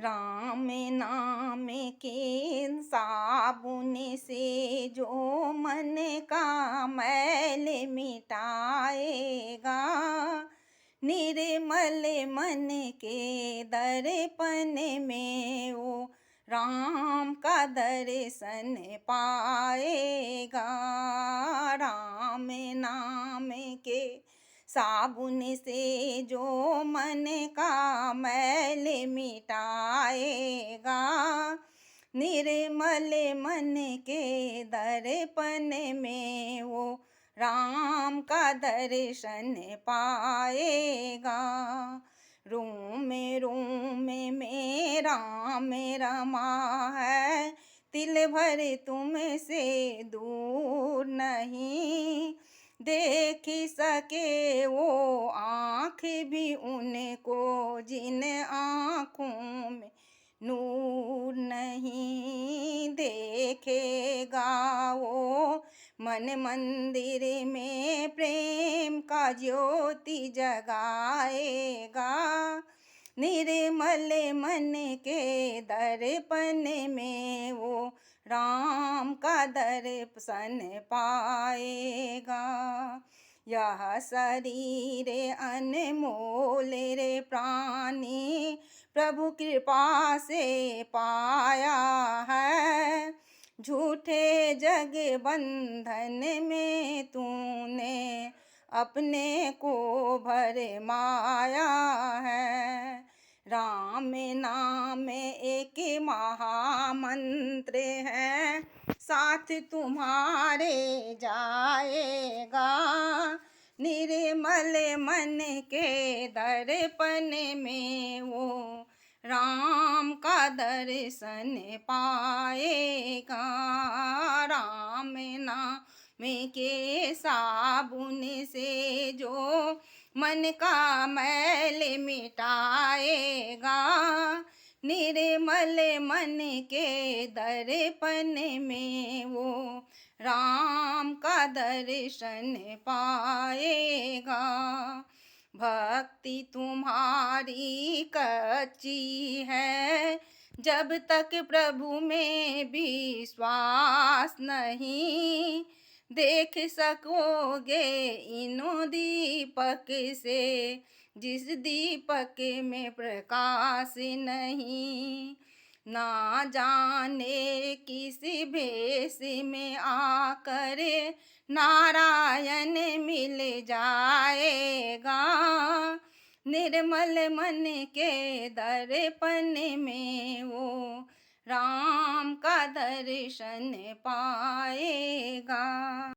राम नाम के साबुन से जो मन का मैल मिटाएगा, निर्मल मन के दर्पण में वो राम का दर्शन पाएगा। राम नाम के साबुन से जो मन का मैल मिटाएगा, निर्मल मन के दर्पण में वो राम का दर्शन पाएगा। रोम रोम में राम रमा है, तिल भर तुमसे दूर नहीं। देख सके वो आँख भी उनको जिन आँखों में नूर नहीं। देखेगा वो मन मंदिर में प्रेम का ज्योति जगाएगा, निर्मल मन के दर्पण में वो राम का दर्शन पाएगा। यह शरीर अनमोल रे प्राणी प्रभु कृपा से पाया है, झूठे जग बंधन में तूने अपने को भर माया है। राम नाम एक महामंत्र है, साथ तुम्हारे जाएगा, निर्मल मन के दर्पण में वो राम का दर्शन पाएगा। राम नाम के साबुन से जो मन का मैल मिटाएगा, निर्मल मन के दर्पण में वो राम का दर्शन पाएगा। भक्ति तुम्हारी कच्ची है, जब तक प्रभु में विश्वास नहीं। देख सकोगे इनो दीपक से, जिस दीपक में प्रकाश नहीं। ना जाने किस भेष में आकर नारायण मिल जाएगा, निर्मल मन के दर्पण में वो राम का दर्शन पाएगा।